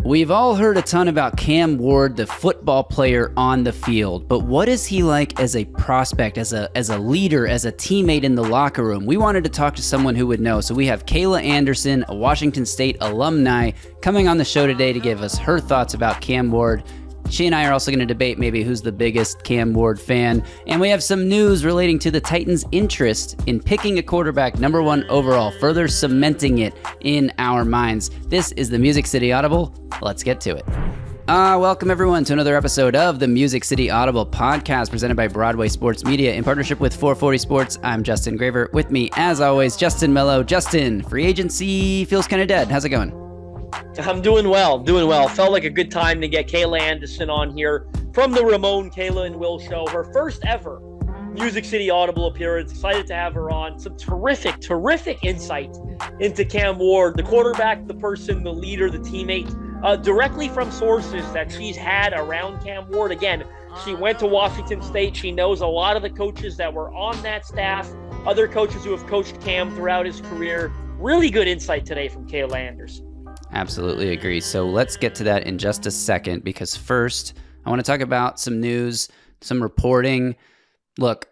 We've all heard a ton about Cam Ward, the football player on the field, but what is he like as a prospect, as a leader, as a teammate in the locker room? We wanted to talk to someone who would know, so we have Kayla Anderson, a Washington State alumni, coming on the show today to give us her thoughts about Cam Ward. She and I are also going to debate maybe who's the biggest Cam Ward fan. And we have some news relating to the Titans' interest in picking a quarterback number 1 overall, further cementing it in our minds. This is the Music City Audible. Let's get to it. Welcome everyone to another episode of the Music City Audible podcast presented by Broadway Sports Media in partnership with 440 Sports. I'm Justin Graver. With me, as always, Justin Melo. Justin, free agency feels kind of dead. How's it going? I'm doing well. Felt like a good time to get Kayla Anderson on here from the Ramon, Kayla and Will show. Her first ever Music City Audible appearance. Excited to have her on. Some terrific insight into Cam Ward, the quarterback, the person, the leader, the teammate, directly from sources that she's had around Cam Ward. Again, she went to Washington State. She knows a lot of the coaches that were on that staff, other coaches who have coached Cam throughout his career. Really good insight today from Kayla Anderson. Absolutely agree. So let's get to that in just a second, because first I want to talk about some news, some reporting. Look,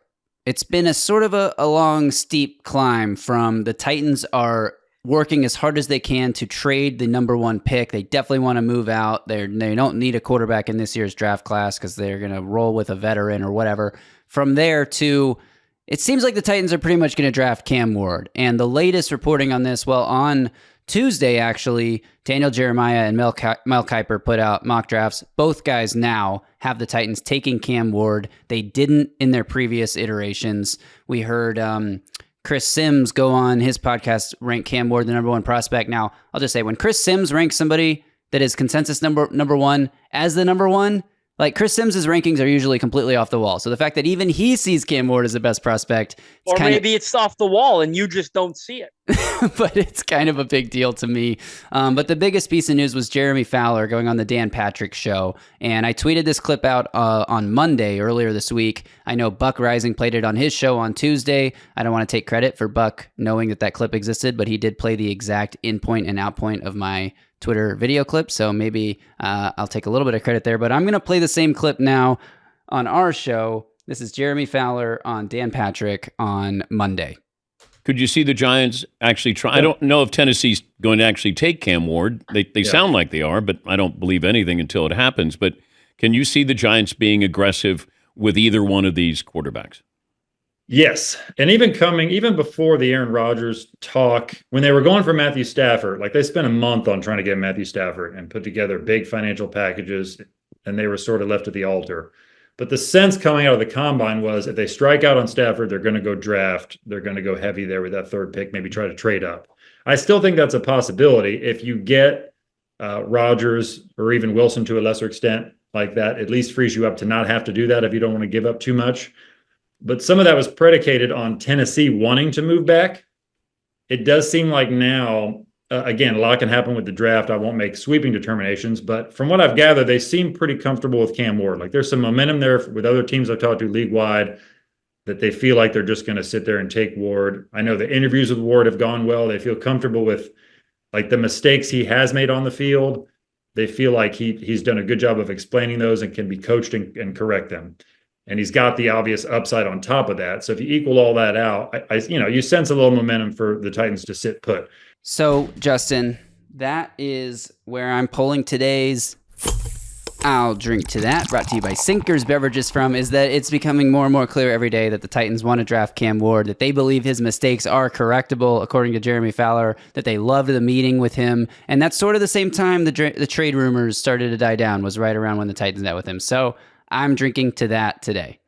it's been a sort of a long, steep climb from the Titans are working as hard as they can to trade the number 1 pick. They definitely want to move out. They don't need a quarterback in this year's draft class because they're going to roll with a veteran or whatever. From there to, it seems like the Titans are pretty much going to draft Cam Ward. And the latest reporting on this, well, on Tuesday, actually, Daniel Jeremiah and Mel Kiper put out mock drafts. Both guys now have the Titans taking Cam Ward. They didn't in their previous iterations. We heard Chris Sims go on his podcast, rank Cam Ward the number 1 prospect. Now, I'll just say, when Chris Sims ranks somebody that is consensus number 1 as the number 1, like Chris Sims' rankings are usually completely off the wall. So the fact that even he sees Cam Ward as the best prospect, or maybe it's off the wall and you just don't see it. But it's kind of a big deal to me. But the biggest piece of news was Jeremy Fowler going on the Dan Patrick Show. And I tweeted this clip out on Monday earlier this week. I know Buck Rising played it on his show on Tuesday. I don't want to take credit for Buck knowing that clip existed, but he did play the exact in point and out point of my Twitter video clip. So maybe I'll take a little bit of credit there. But I'm going to play the same clip now on our show. This is Jeremy Fowler on Dan Patrick on Monday. Could you see the Giants actually try? I don't know if Tennessee's going to actually take Cam Ward. They sound like they are, but I don't believe anything until it happens. But can you see the Giants being aggressive with either one of these quarterbacks? Yes. And even before the Aaron Rodgers talk, when they were going for Matthew Stafford, like they spent a month on trying to get Matthew Stafford and put together big financial packages, and they were sort of left at the altar. But the sense coming out of the combine was if they strike out on Stafford, they're going to go draft. They're going to go heavy there with that 3rd pick, maybe try to trade up. I still think that's a possibility. If you get Rodgers or even Wilson to a lesser extent like that, at least frees you up to not have to do that if you don't want to give up too much. But some of that was predicated on Tennessee wanting to move back. It does seem like now, again, a lot can happen with the draft. I won't make sweeping determinations, but from what I've gathered, they seem pretty comfortable with Cam Ward. Like there's some momentum there with other teams I've talked to league-wide that they feel like they're just going to sit there and take Ward. I know the interviews with Ward have gone well. They feel comfortable with like the mistakes he has made on the field. They feel like he's done a good job of explaining those and can be coached and correct them. And he's got the obvious upside on top of that. So if you equal all that out, you sense a little momentum for the Titans to sit put. So, Justin, that is where I'm pulling today's I'll Drink to That, brought to you by Sinkers Beverages from, is that it's becoming more and more clear every day that the Titans want to draft Cam Ward, that they believe his mistakes are correctable, according to Jeremy Fowler, that they loved the meeting with him. And that's sort of the same time the trade rumors started to die down, was right around when the Titans met with him. So I'm drinking to that today.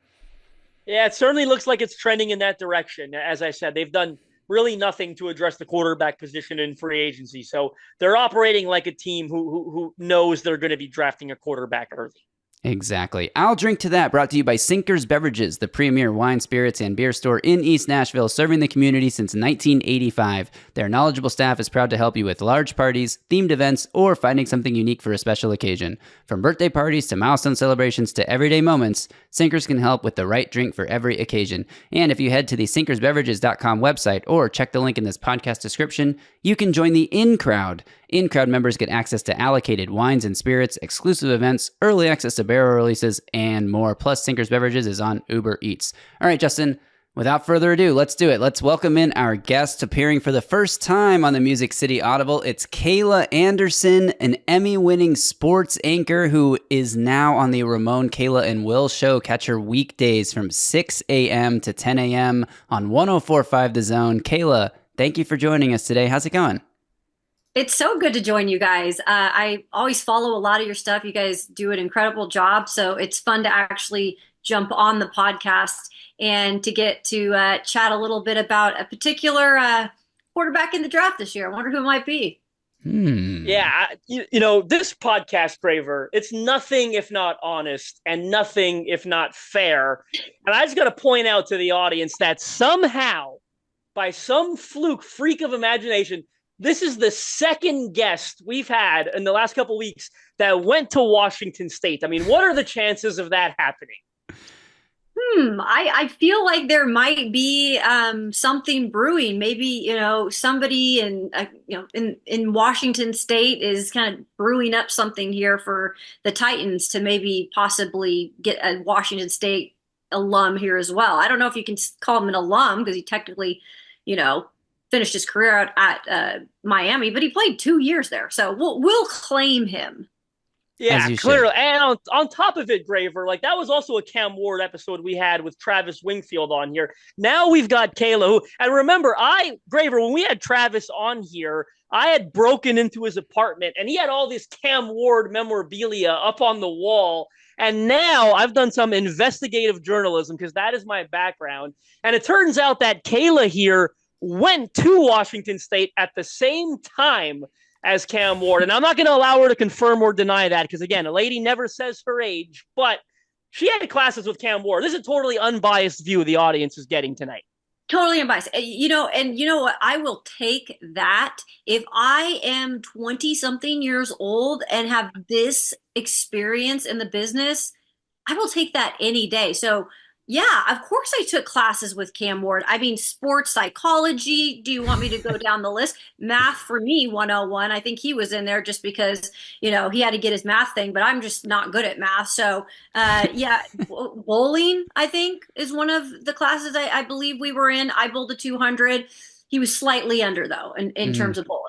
Yeah, it certainly looks like it's trending in that direction. As I said, they've done really nothing to address the quarterback position in free agency. So they're operating like a team who knows they're going to be drafting a quarterback early. Exactly. I'll drink to that. Brought to you by Sinkers Beverages, the premier wine, spirits, and beer store in East Nashville, serving the community since 1985. Their knowledgeable staff is proud to help you with large parties, themed events, or finding something unique for a special occasion. From birthday parties to milestone celebrations to everyday moments, Sinkers can help with the right drink for every occasion. And if you head to the sinkersbeverages.com website or check the link in this podcast description, you can join the In Crowd. In Crowd members get access to allocated wines and spirits, exclusive events, early access to barrel releases, and more. Plus, Sinkers Beverages is on Uber Eats. All right, Justin, without further ado, let's do it. Let's welcome in our guest appearing for the first time on the Music City Audible. It's Kayla Anderson, an Emmy-winning sports anchor who is now on the Ramon, Kayla, and Will show. Catch her weekdays from 6 a.m. to 10 a.m. on 104.5 The Zone. Kayla, thank you for joining us today. How's it going? It's so good to join you guys. I always follow a lot of your stuff. You guys do an incredible job. So it's fun to actually jump on the podcast and to get to chat a little bit about a particular quarterback in the draft this year. I wonder who it might be. Yeah, you know, this podcast, Graver, it's nothing if not honest and nothing if not fair. And I just got to point out to the audience that somehow, by some freak of imagination, this is the second guest we've had in the last couple of weeks that went to Washington State. I mean, what are the chances of that happening? I feel like there might be something brewing. Maybe, you know, somebody in Washington State is kind of brewing up something here for the Titans to maybe possibly get a Washington State alum here as well. I don't know if you can call him an alum because he technically, you know, finished his career at Miami, but he played 2 years there. So we'll claim him. Yeah, clearly. And on top of it, Graver, like that was also a Cam Ward episode we had with Travis Wingfield on here. Now we've got Kayla, and remember, Graver, when we had Travis on here, I had broken into his apartment and he had all this Cam Ward memorabilia up on the wall. And now I've done some investigative journalism because that is my background. And it turns out that Kayla here went to Washington State at the same time as Cam Ward. And I'm not going to allow her to confirm or deny that because, again, a lady never says her age, but she had classes with Cam Ward. This is a totally unbiased view the audience is getting tonight. Totally unbiased. You know, and you know what? I will take that. If I am 20-something years old and have this experience in the business, I will take that any day. So yeah, of course I took classes with Cam Ward. I mean, sports psychology. Do you want me to go down the list? Math for me, 101. I think he was in there just because, you know, he had to get his math thing, but I'm just not good at math. So yeah, bowling, I think, is one of the classes I believe we were in. I bowled a 200. He was slightly under, though, in terms of bowling.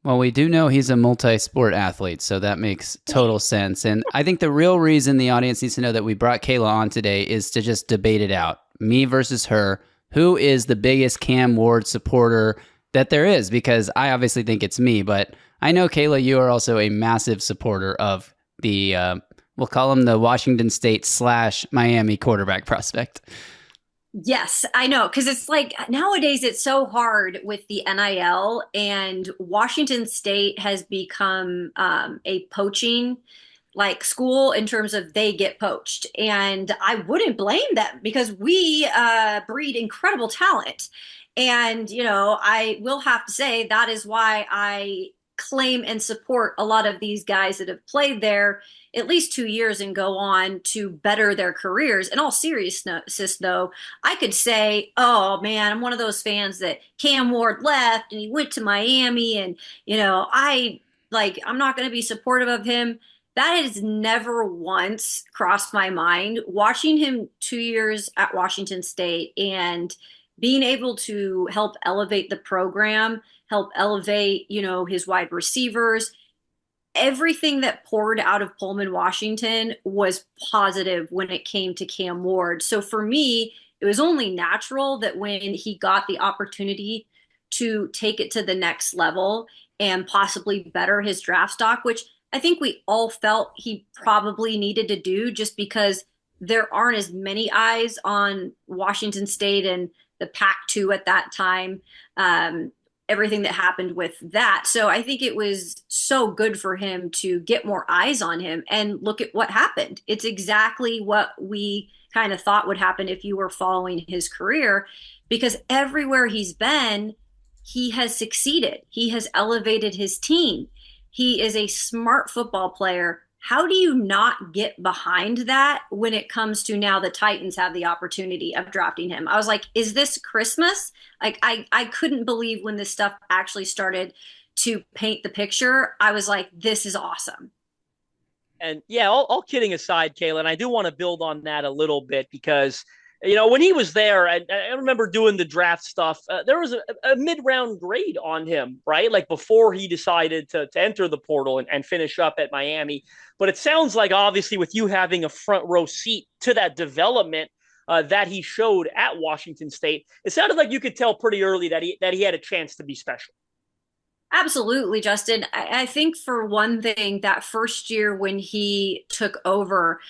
Well, we do know he's a multi-sport athlete, so that makes total sense. And I think the real reason the audience needs to know that we brought Kayla on today is to just debate it out. Me versus her. Who is the biggest Cam Ward supporter that there is? Because I obviously think it's me, but I know, Kayla, you are also a massive supporter of the, we'll call him the Washington State / Miami quarterback prospect. Yes, I know. Because it's like nowadays it's so hard with the NIL, and Washington State has become a poaching like school in terms of they get poached. And I wouldn't blame them because we breed incredible talent. And, you know, I will have to say that is why I claim and support a lot of these guys that have played there at least 2 years and go on to better their careers. In all seriousness, though, I could say, oh man, I'm one of those fans that Cam Ward left and he went to Miami, and you know, I'm not going to be supportive of him. That has never once crossed my mind. Watching him 2 years at Washington State and being able to help elevate the program, help elevate, you know, his wide receivers, everything that poured out of Pullman, Washington was positive when it came to Cam Ward. So for me, it was only natural that when he got the opportunity to take it to the next level and possibly better his draft stock, which I think we all felt he probably needed to do just because there aren't as many eyes on Washington State and the Pac-2 at that time. everything that happened with that. So I think it was so good for him to get more eyes on him and look at what happened. It's exactly what we kind of thought would happen if you were following his career, because everywhere he's been, he has succeeded. He has elevated his team. He is a smart football player. How do you not get behind that when it comes to now the Titans have the opportunity of drafting him? I was like, is this Christmas? Like, I couldn't believe when this stuff actually started to paint the picture. I was like, this is awesome. And yeah, all kidding aside, Kayla, and I do want to build on that a little bit because, when he was there, I remember doing the draft stuff. There was a mid-round grade on him, right? Like before he decided to enter the portal and finish up at Miami. But it sounds like obviously with you having a front row seat to that development that he showed at Washington State, it sounded like you could tell pretty early that he had a chance to be special. Absolutely, Justin. I think for one thing, that first year when he took over,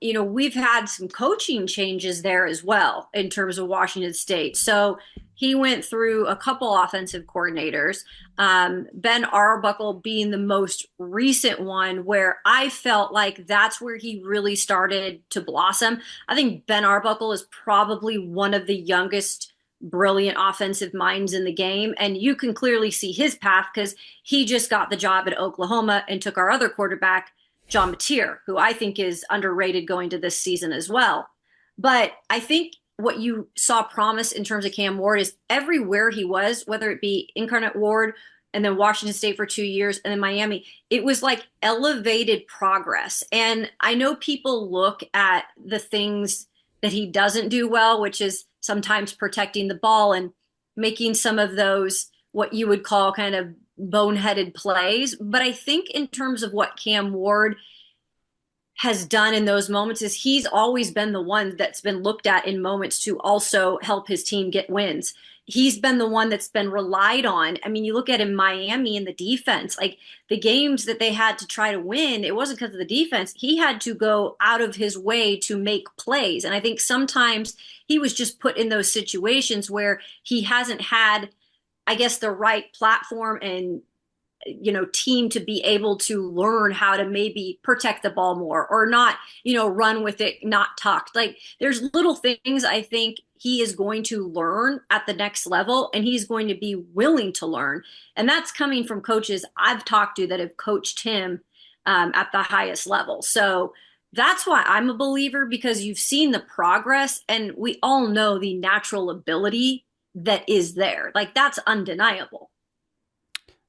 we've had some coaching changes there as well in terms of Washington State. So he went through a couple offensive coordinators, Ben Arbuckle being the most recent one, where I felt like that's where he really started to blossom. I think Ben Arbuckle is probably one of the youngest brilliant offensive minds in the game. And you can clearly see his path because he just got the job at Oklahoma and took our other quarterback, John Mateer, who I think is underrated going to this season as well. But I think what you saw promise in terms of Cam Ward is everywhere he was, whether it be Incarnate Ward and then Washington State for 2 years and then Miami, it was like elevated progress. And I know people look at the things that he doesn't do well, which is sometimes protecting the ball and making some of those what you would call kind of boneheaded plays. But I think in terms of what Cam Ward has done in those moments is he's always been the one that's been looked at in moments to also help his team get wins. He's been the one that's been relied on. I mean, you look at in Miami and the defense, like the games that they had to try to win, it wasn't because of the defense. He had to go out of his way to make plays. And I think sometimes he was just put in those situations where he hasn't had, I guess, the right platform and team to be able to learn how to maybe protect the ball more or not, run with it, not tucked. Like there's little things I think he is going to learn at the next level and he's going to be willing to learn. And that's coming from coaches I've talked to that have coached him at the highest level. So that's why I'm a believer, because you've seen the progress and we all know the natural ability that is there. Like that's undeniable.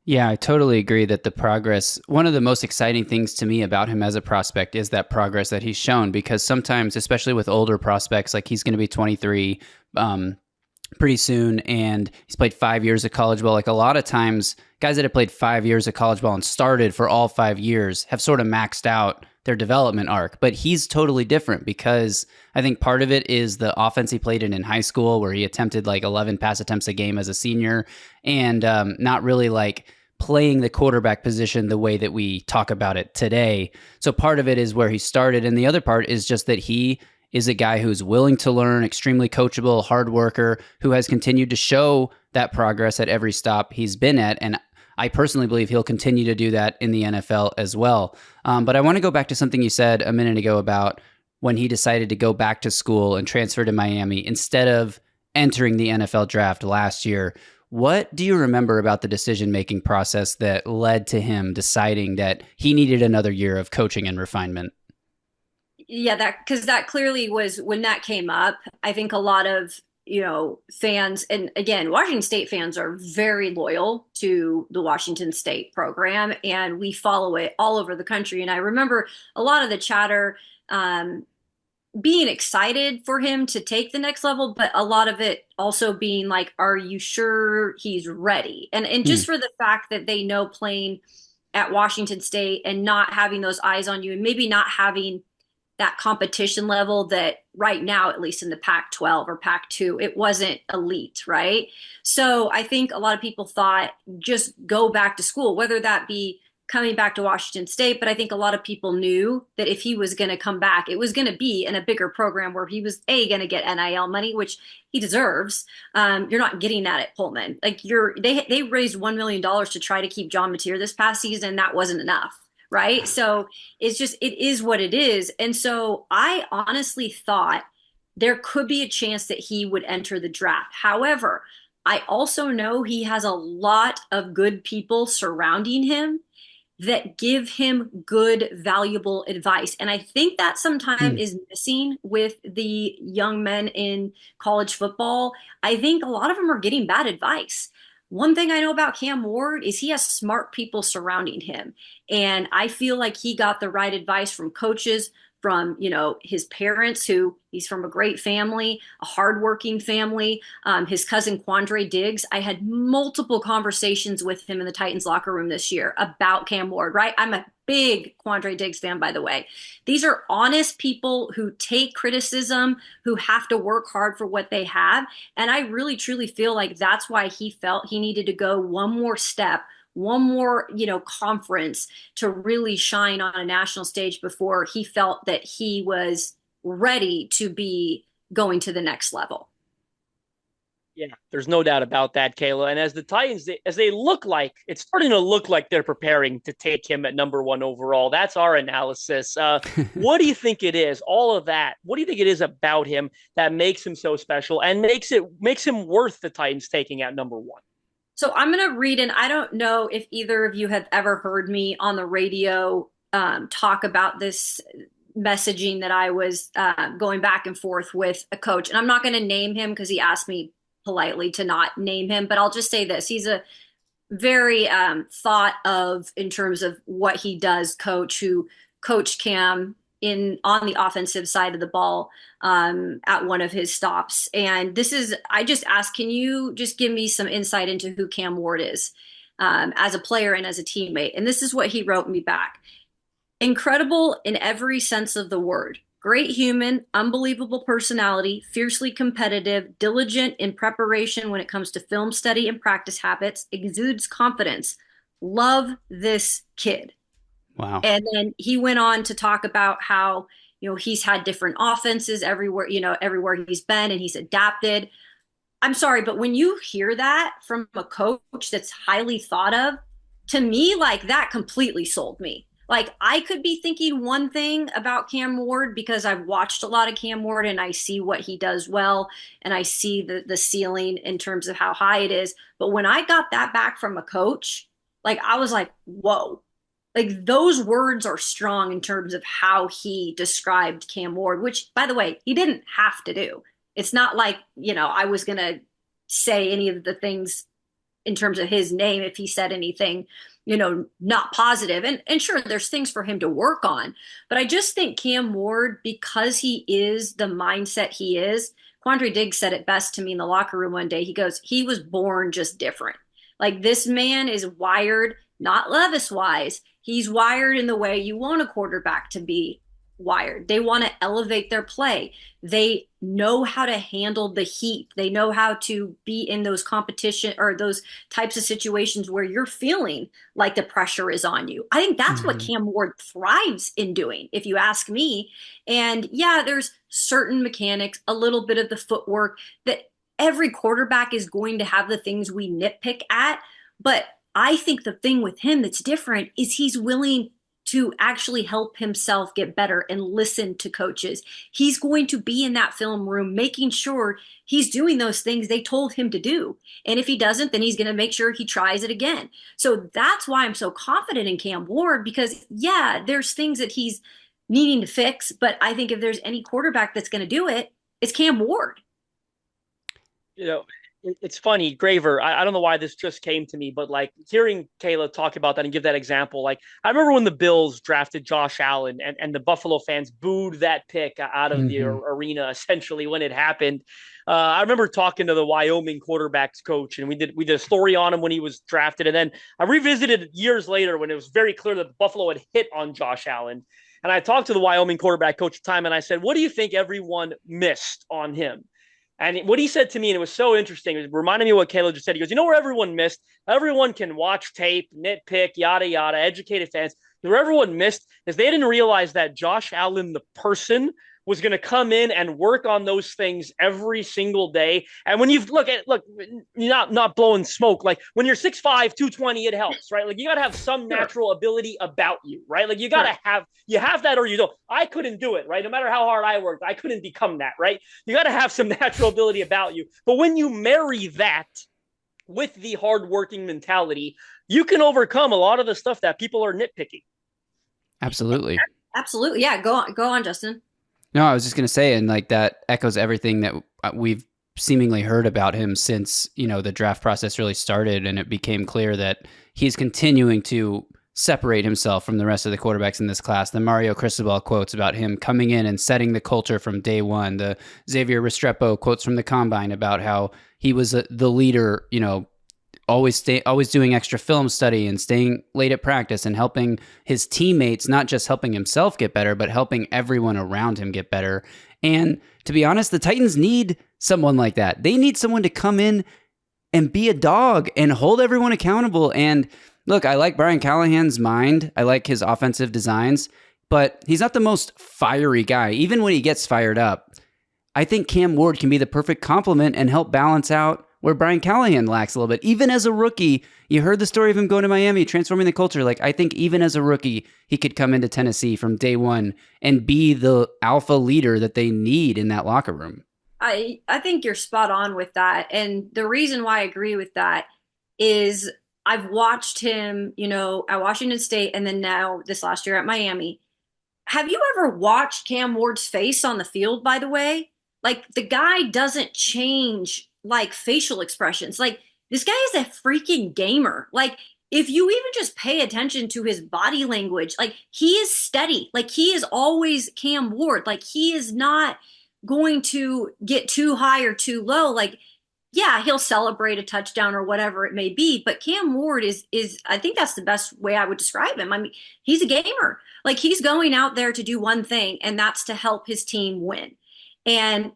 Yeah, I totally agree that the progress, one of the most exciting things to me about him as a prospect is that progress that he's shown, because sometimes, especially with older prospects, like he's going to be 23 pretty soon, and he's played 5 years of college ball. Like a lot of times, guys that have played 5 years of college ball and started for all 5 years have sort of maxed out their development arc. But he's totally different because I think part of it is the offense he played in high school, where he attempted like 11 pass attempts a game as a senior, and not really like playing the quarterback position the way that we talk about it today. So part of it is where he started. And the other part is just that he is a guy who's willing to learn, extremely coachable, hard worker, who has continued to show that progress at every stop he's been at. And I personally believe he'll continue to do that in the NFL as well. But I want to go back to something you said a minute ago about when he decided to go back to school and transfer to Miami instead of entering the NFL draft last year. What do you remember about the decision-making process that led to him deciding that he needed another year of coaching and refinement? Yeah, because that clearly was when that came up. I think a lot of, fans, and again, Washington State fans are very loyal to the Washington State program, and we follow it all over the country. And I remember a lot of the chatter being excited for him to take the next level, but a lot of it also being like, are you sure he's ready? And just for the fact that they know playing at Washington State and not having those eyes on you and maybe not having that competition level that right now, at least in the Pac-12 or Pac-2, it wasn't elite, right? So I think a lot of people thought just go back to school, whether that be coming back to Washington State, but I think a lot of people knew that if he was going to come back, it was going to be in a bigger program where he was going to get NIL money, which he deserves. You're not getting that at Pullman. Like they raised $1 million to try to keep John Mateer this past season, and that wasn't enough. Right. So it is what it is. And so I honestly thought there could be a chance that he would enter the draft. However, I also know he has a lot of good people surrounding him that give him good, valuable advice. And I think that sometimes is missing with the young men in college football. I think a lot of them are getting bad advice. One thing I know about Cam Ward is he has smart people surrounding him. And I feel like he got the right advice from coaches, from, his parents, who he's from a great family, a hardworking family. His cousin Quandre Diggs, I had multiple conversations with him in the Titans locker room this year about Cam Ward, right? I'm a big Quandre Diggs fan, by the way. These are honest people who take criticism, who have to work hard for what they have. And I really, truly feel like that's why he felt he needed to go one more step, one more, conference to really shine on a national stage before he felt that he was ready to be going to the next level. Yeah, there's no doubt about that, Kayla. And as the Titans, it's starting to look like they're preparing to take him at number 1 overall. That's our analysis. What do you think it is? All of that. What do you think it is about him that makes him so special and makes him worth the Titans taking at number 1? So I'm going to read, and I don't know if either of you have ever heard me on the radio talk about this messaging that I was going back and forth with a coach. And I'm not going to name him because he asked me politely to not name him, but I'll just say this. He's a very thought of, in terms of what he does, coach who coached Cam on the offensive side of the ball at one of his stops. And I just asked, can you just give me some insight into who Cam Ward is as a player and as a teammate? And this is what he wrote me back. Incredible in every sense of the word. Great human, unbelievable personality, fiercely competitive, diligent in preparation when it comes to film study and practice habits, exudes confidence. Love this kid. Wow. And then he went on to talk about how, he's had different offenses everywhere he's been, and he's adapted. I'm sorry, but when you hear that from a coach that's highly thought of, to me, like, that completely sold me. Like, I could be thinking one thing about Cam Ward because I've watched a lot of Cam Ward and I see what he does well, and I see the ceiling in terms of how high it is. But when I got that back from a coach, like, I was like, whoa. Like, those words are strong in terms of how he described Cam Ward, which, by the way, he didn't have to do. It's not like, I was going to say any of the things in terms of his name if he said anything, not positive. And sure, there's things for him to work on. But I just think Cam Ward, because he is the mindset he is, Quandre Diggs said it best to me in the locker room one day. He goes, he was born just different. Like, this man is wired, not Levis-wise. He's wired in the way you want a quarterback to be wired. They want to elevate their play. They know how to handle the heat. They know how to be in those competition or those types of situations where you're feeling like the pressure is on you. I think that's what Cam Ward thrives in doing, if you ask me. And yeah, there's certain mechanics, a little bit of the footwork that every quarterback is going to have the things we nitpick at. But I think the thing with him that's different is he's willing to actually help himself get better and listen to coaches. He's going to be in that film room making sure he's doing those things they told him to do. And if he doesn't, then he's going to make sure he tries it again. So that's why I'm so confident in Cam Ward, because yeah, there's things that he's needing to fix. But I think if there's any quarterback that's going to do it, it's Cam Ward. It's funny, Graver, I don't know why this just came to me, but like hearing Kayla talk about that and give that example, like I remember when the Bills drafted Josh Allen and the Buffalo fans booed that pick out of the arena, essentially, when it happened. I remember talking to the Wyoming quarterbacks coach, and we did a story on him when he was drafted. And then I revisited years later when it was very clear that Buffalo had hit on Josh Allen. And I talked to the Wyoming quarterback coach at the time, and I said, what do you think everyone missed on him? And what he said to me, and it was so interesting, it reminded me of what Kayla just said. He goes, you know where everyone missed? Everyone can watch tape, nitpick, yada, yada, educated fans. Where everyone missed is they didn't realize that Josh Allen, the person, was going to come in and work on those things every single day. And when you look, not blowing smoke, like when you're 6'5", 220, it helps, right? Like you got to have some natural ability about you, right? Like you got to have that or you don't. I couldn't do it, right? No matter how hard I worked, I couldn't become that, right? You got to have some natural ability about you. But when you marry that with the hardworking mentality, you can overcome a lot of the stuff that people are nitpicking. Absolutely. Absolutely. Yeah. Go on, Justin. No, I was just going to say, and like that echoes everything that we've seemingly heard about him since, the draft process really started, and it became clear that he's continuing to separate himself from the rest of the quarterbacks in this class. The Mario Cristobal quotes about him coming in and setting the culture from day one. The Xavier Restrepo quotes from the Combine about how he was the leader, always doing extra film study and staying late at practice and helping his teammates, not just helping himself get better, but helping everyone around him get better. And to be honest, the Titans need someone like that. They need someone to come in and be a dog and hold everyone accountable. And look, I like Brian Callahan's mind. I like his offensive designs, but he's not the most fiery guy. Even when he gets fired up, I think Cam Ward can be the perfect complement and help balance out where Brian Callahan lacks a little bit. Even as a rookie, you heard the story of him going to Miami, transforming the culture. Like, I think even as a rookie, he could come into Tennessee from day one and be the alpha leader that they need in that locker room. I think you're spot on with that. And the reason why I agree with that is I've watched him, at Washington State and then now this last year at Miami. Have you ever watched Cam Ward's face on the field, by the way? Like, the guy doesn't change like facial expressions. Like, this guy is a freaking gamer. Like, if you even just pay attention to his body language, like, he is steady. Like, he is always Cam Ward. Like, he is not going to get too high or too low. Like, yeah, he'll celebrate a touchdown or whatever it may be, but Cam Ward is I think that's the best way I would describe him. I mean, he's a gamer. Like, he's going out there to do one thing, and that's to help his team win. And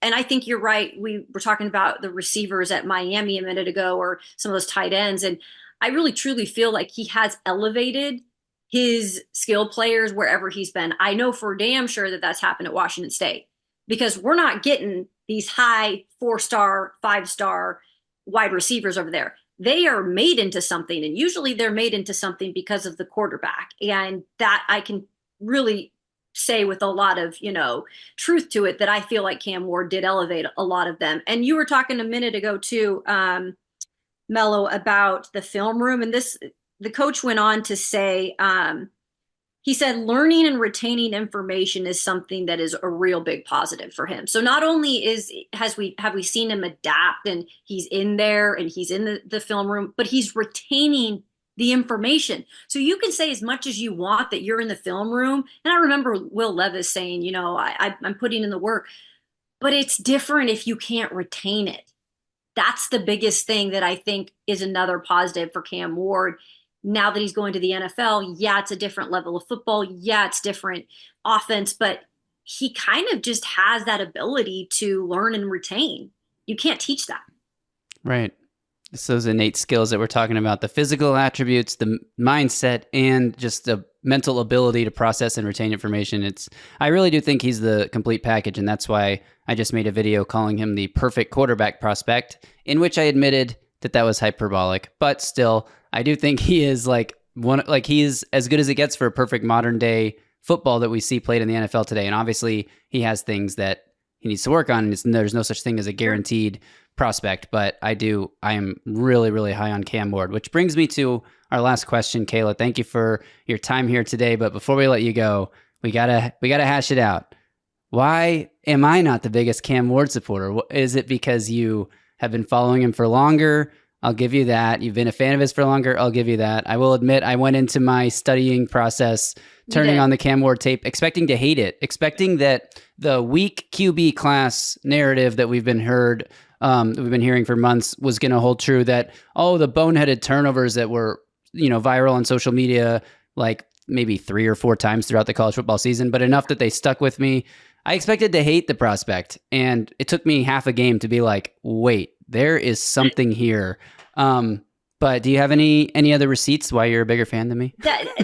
I think you're right. We were talking about the receivers at Miami a minute ago, or some of those tight ends. And I really, truly feel like he has elevated his skill players wherever he's been. I know for damn sure that that's happened at Washington State, because we're not getting these high 4-star, 5-star wide receivers over there. They are made into something. And usually they're made into something because of the quarterback. And that I can really say with a lot of, truth to it, that I feel like Cam Ward did elevate a lot of them. And you were talking a minute ago too, Melo, about the film room. And the coach went on to say, he said, learning and retaining information is something that is a real big positive for him. So not only have we seen him adapt and he's in there and he's in the film room, but he's retaining the information. So you can say as much as you want that you're in the film room. And I remember Will Levis saying, I'm putting in the work, but it's different if you can't retain it. That's the biggest thing that I think is another positive for Cam Ward. Now that he's going to the NFL, yeah, it's a different level of football. Yeah, it's different offense, but he kind of just has that ability to learn and retain. You can't teach that. Right. It's those innate skills that we're talking about, the physical attributes, the mindset, and just the mental ability to process and retain information. I really do think he's the complete package, and that's why I just made a video calling him the perfect quarterback prospect, in which I admitted that was hyperbolic, but still, I do think he is he is as good as it gets for a perfect modern day football that we see played in the NFL today. And obviously he has things that he needs to work on, and there's no such thing as a guaranteed prospect, but I am really, really high on Cam Ward, which brings me to our last question. Kayla, thank you for your time here today. But before we let you go, we gotta hash it out. Why am I not the biggest Cam Ward supporter? Is it because you have been following him for longer? I'll give you that. You've been a fan of his for longer. I'll give you that. I will admit I went into my studying process, turning on the Cam Ward tape, expecting to hate it, expecting that the weak QB class narrative that we've been hearing for months was going to hold true, that, the boneheaded turnovers that were, viral on social media, like maybe 3 or 4 times throughout the college football season, but enough that they stuck with me. I expected to hate the prospect, and it took me half a game to be like, wait, there is something here. But do you have any other receipts why you're a bigger fan than me?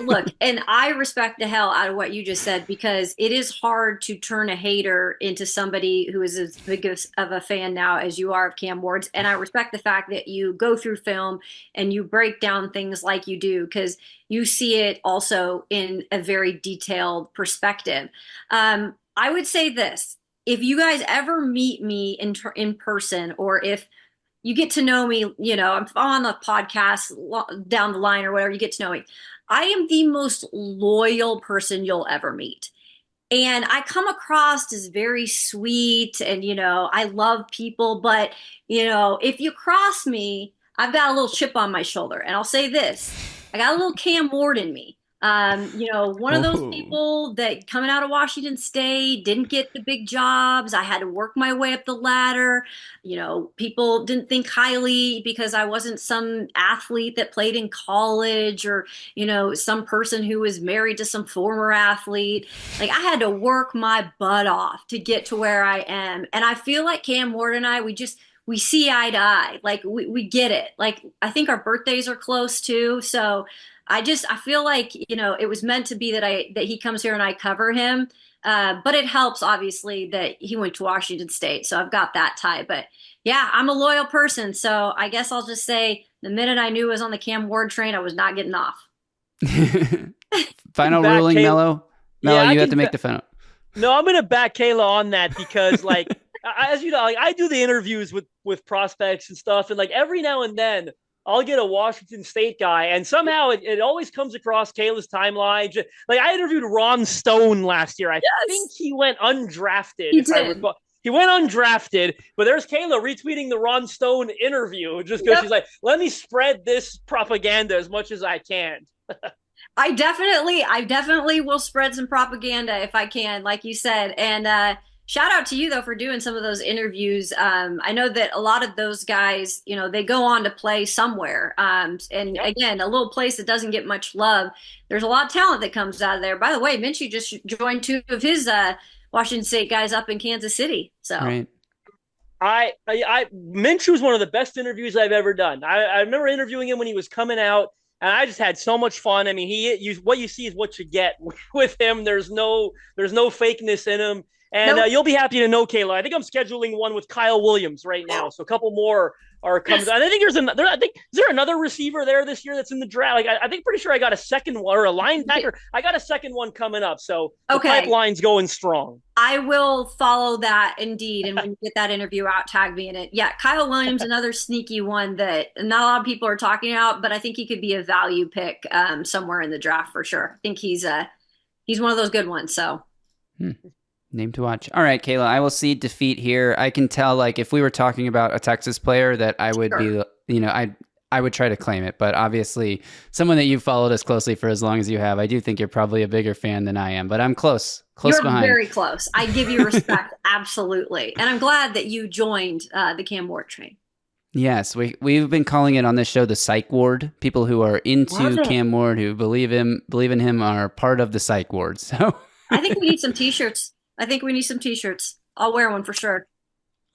Look, and I respect the hell out of what you just said, because it is hard to turn a hater into somebody who is as big of a fan now as you are of Cam Ward's. And I respect the fact that you go through film and you break down things like you do, because you see it also in a very detailed perspective. I would say this: if you guys ever meet me in person, or if you get to know me, I'm on the podcast down the line or whatever, you get to know me, I am the most loyal person you'll ever meet. And I come across as very sweet and, I love people. But, if you cross me, I've got a little chip on my shoulder. And I'll say this: I got a little Cam Ward in me. One of those people that coming out of Washington State didn't get the big jobs. I had to work my way up the ladder. People didn't think highly because I wasn't some athlete that played in college, or, some person who was married to some former athlete. Like, I had to work my butt off to get to where I am. And I feel like Cam Ward and I, we see eye to eye. Like, we get it. Like, I think our birthdays are close too. So I feel like, it was meant to be that he comes here and I cover him. But it helps, obviously, that he went to Washington State. So I've got that tie. But yeah, I'm a loyal person. So I guess I'll just say the minute I knew it was on the Cam Ward train, I was not getting off. Final ruling, Melo? Melo, you have to make the final. No, I'm going to back Kayla on that because, as you know, I do the interviews with prospects and stuff. And, every now and then, I'll get a Washington State guy, and somehow it always comes across Kayla's timeline. I interviewed Ron Stone last year. I think he went undrafted. He did. He went undrafted, but there's Kayla retweeting the Ron Stone interview just because she's like, let me spread this propaganda as much as I can. I definitely will spread some propaganda if I can, like you said. And shout out to you, though, for doing some of those interviews. I know that a lot of those guys, they go on to play somewhere. Again, a little place that doesn't get much love. There's a lot of talent that comes out of there. By the way, Minchie just joined two of his Washington State guys up in Kansas City. So right. Minchie was one of the best interviews I've ever done. I remember interviewing him when he was coming out, and I just had so much fun. I mean, what you see is what you get with him. There's no fakeness in him. And you'll be happy to know, Kayla, I think I'm scheduling one with Kyle Williams right now. So a couple more are coming. And I think is there another receiver there this year that's in the draft? I think pretty sure I got a second one, or a linebacker. I got a second one coming up. So the pipeline's going strong. I will follow that indeed. And when you get that interview out, tag me in it. Yeah, Kyle Williams, another sneaky one that not a lot of people are talking about, but I think he could be a value pick somewhere in the draft for sure. I think he's one of those good ones. So. Name to watch. All right, Kayla, I will cede defeat here. I can tell, if we were talking about a Texas player, that I would be, I would try to claim it. But obviously, someone that you've followed us closely for as long as you have, I do think you're probably a bigger fan than I am. But I'm close You're behind. Very close. I give you respect, absolutely. And I'm glad that you joined the Cam Ward train. Yes, we've been calling it on this show the psych ward. People who are into Cam Ward, who believe in him, are part of the psych ward. So I think we need some T-shirts. I'll wear one for sure.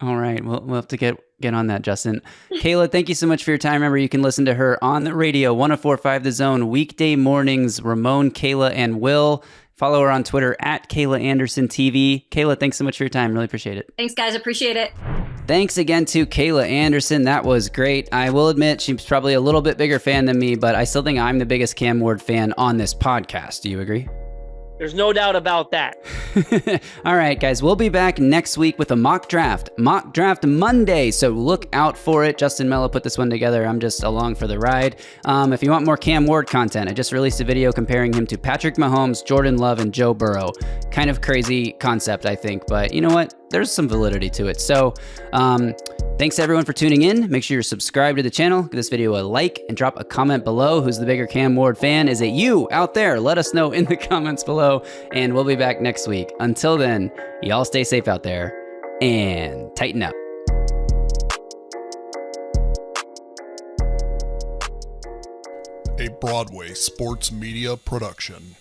All right. We'll have to get on that, Justin. Kayla, thank you so much for your time. Remember, you can listen to her on the radio, 104.5 The Zone, weekday mornings. Ramon, Kayla, and Will. Follow her on Twitter at Kayla Anderson TV. Kayla, thanks so much for your time. Really appreciate it. Thanks, guys. Appreciate it. Thanks again to Kayla Anderson. That was great. I will admit she's probably a little bit bigger fan than me, but I still think I'm the biggest Cam Ward fan on this podcast. Do you agree? There's no doubt about that. All right, guys, we'll be back next week with a mock draft Monday. So look out for it. Justin Melo put this one together. I'm just along for the ride. If you want more Cam Ward content, I just released a video comparing him to Patrick Mahomes, Jordan Love, and Joe Burrow. Kind of crazy concept, I think, but you know what? There's some validity to it. So thanks everyone for tuning in. Make sure you're subscribed to the channel. Give this video a like and drop a comment below. Who's the bigger Cam Ward fan? Is it you out there? Let us know in the comments below, and we'll be back next week. Until then, y'all stay safe out there and tighten up. A Broadway sports media production.